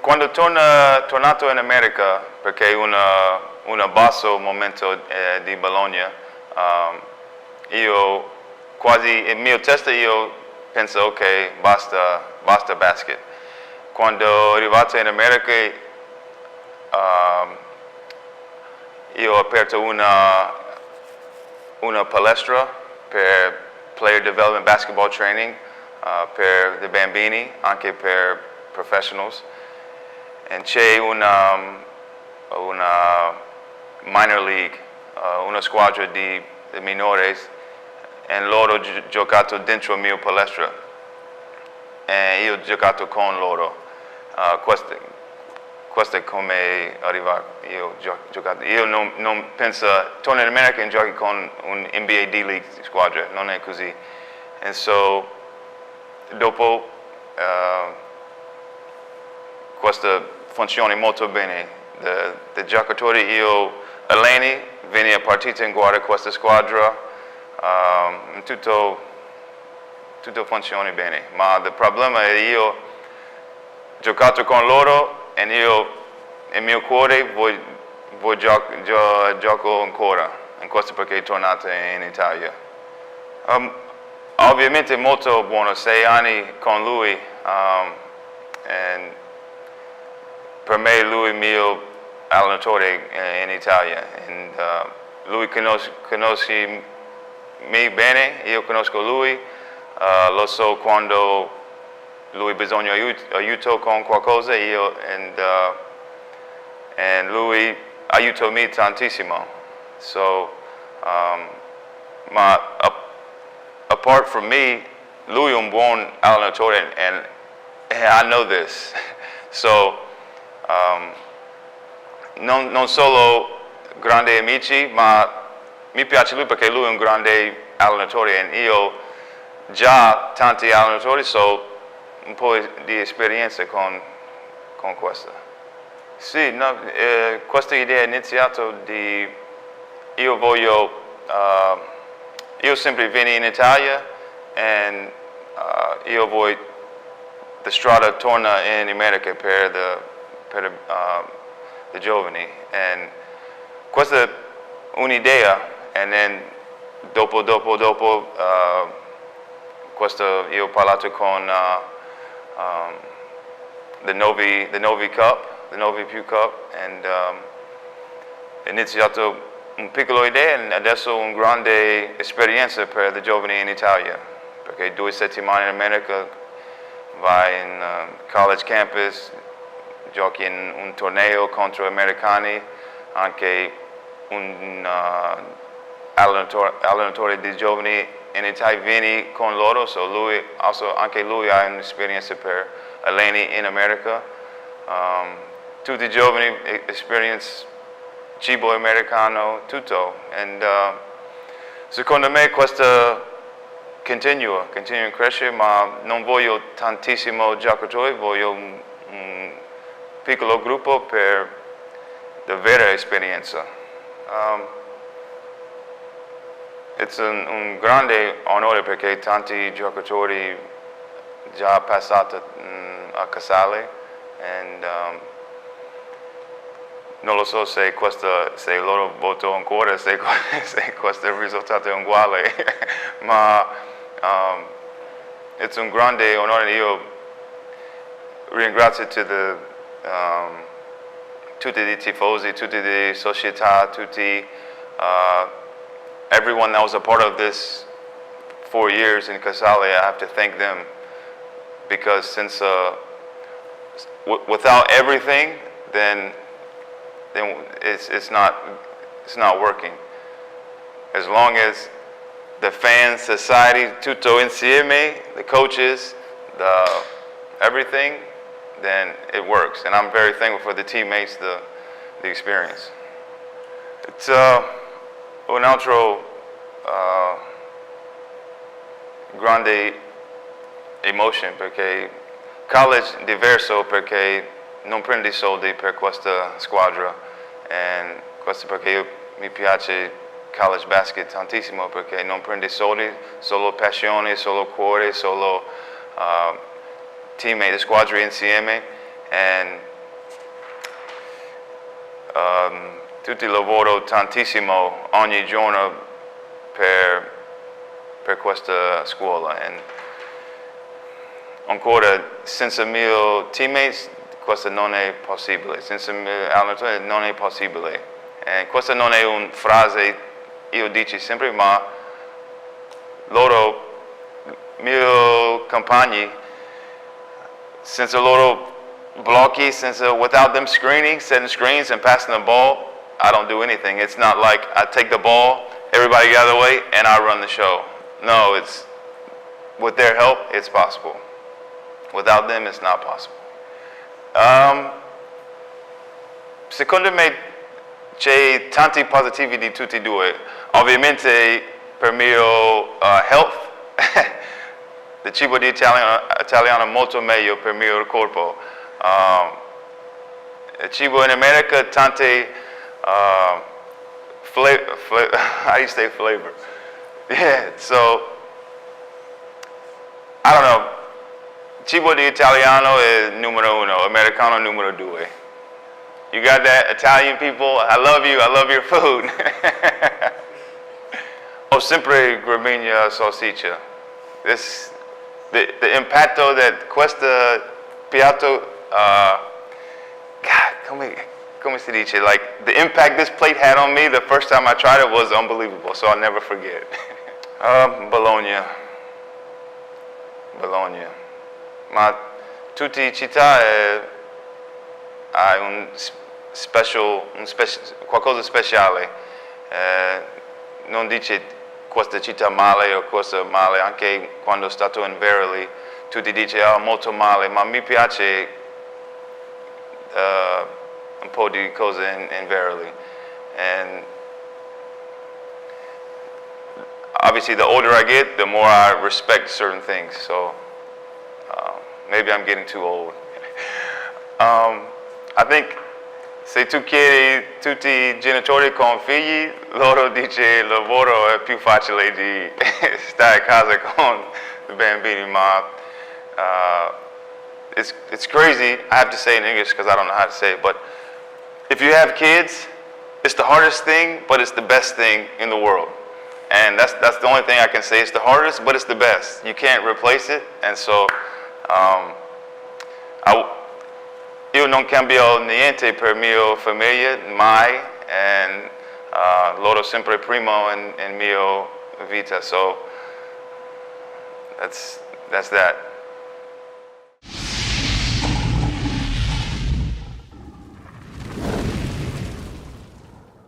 quando tornato in America, perché un basso momento di Bologna, io quasi, in mio testa io penso ok, basta basket. Quando arrivato in America io ho aperto una palestra per player development basketball training per i bambini, anche per professionals. E c'è una minor league, una squadra di minori, e loro ho giocato dentro la mia palestra e io ho giocato con loro. Questo è come arrivare, io ho giocato. Io non penso, torno in America e giochi con un NBA D-League squadra, non è così. E so, dopo questo funziona molto bene. I giocatori io alleni, vieni a partita in guardia questa squadra, tutto funziona bene. Ma il problema è io ho giocato con loro e io nel mio cuore voglio gioco ancora, e questo perché è tornato in Italia. Ovviamente molto buono, 6 anni con lui, e per me lui è il mio allenatore in Italia. Lui conosce me bene, io conosco lui, lo so quando lui ha bisogno di aiuto con qualcosa e lui aiuta me tantissimo. So, ma apart from me, lui è un buon allenatore and I know this. So, non solo grandi amici, ma mi piace lui perché lui è un grande allenatore e io già tanti allenatori, so un po' di esperienza con questo. Sì, no, questa idea è iniziata di io sempre vengo in Italia e io voglio la strada torna in America per i giovani. E questa è un'idea e dopo questo io ho parlato con the Novi Cup, the Novi Più Cup, e ho iniziato un piccolo idea e adesso una grande esperienza per i giovani in Italia, perché 2 settimane in America vai in college campus, giochi in un torneo contro americani, anche un allenatore di giovani in Italia vieni con loro, so anche lui ha un'esperienza per alleni in America. Tutti i giovani esperienza cibo americano, tutto. E secondo me questo continua a crescere, ma non voglio tantissimo giocatori, voglio un piccolo gruppo per la vera esperienza. È un grande onore perché tanti giocatori già passati a Casale e non lo so se loro votano ancora, se questo è il risultato uguale, ma è un grande onore. Io ringrazio tutti i tifosi, tutte le società, everyone that was a part of this 4 years in Casale. I have to thank them because since without everything, then it's not working. As long as the fans, society, tutto insieme, the coaches, everything, then it works. And I'm very thankful for the teammates, the experience. It's un altro grande emotion perché college è diverso perché non prendi soldi per questa squadra e questo perché mi piace college basket tantissimo perché non prendi soldi, solo passione, solo cuore, solo teammate, squadre insieme e tutti lavoro tantissimo ogni giorno per questa scuola. E ancora, senza i miei teammates, questo non è possibile. Senza i miei allenatori non è possibile. E questa non è una frase io dico sempre, ma loro, i miei compagni, senza loro blocchi, without them screening, setting screens and passing the ball, I don't do anything. It's not like I take the ball, everybody get out of the way, and I run the show. No, it's with their help, it's possible. Without them, it's not possible. Secondo me c'è tanti positivi di tutti e due. Ovviamente per mio health, il cibo di italiano è molto meglio per il mio corpo. Il cibo in America, tante how do you say flavor? Yeah, so I don't know. Cibo di italiano è numero uno, americano numero due. You got that, Italian people? I love you. I love your food. Ho sempre gramigna salsiccia. The impatto that questo piatto, God, come si dice? Like the impact this plate had on me the first time I tried it was unbelievable. So I'll never forget. Bologna. Ma tutte città ha qualcosa speciale. Non dice questa città male o questa male, anche quando sono stato in Veroli, tutti dicono molto male, ma mi piace un po' di cose in Veroli. And obviously the older I get, the more I respect certain things. So maybe I'm getting too old. I think se tu chiedi tutti I genitori con figli, loro dice lavoro è più facile di stare a casa con I bambini, ma it's crazy. I have to say it in English because I don't know how to say it, but if you have kids, it's the hardest thing, but it's the best thing in the world. And that's the only thing I can say. It's the hardest, but it's the best. You can't replace it, and so io non cambio niente per mia famiglia, mai, and loro sempre primo in mia vita. So that's that.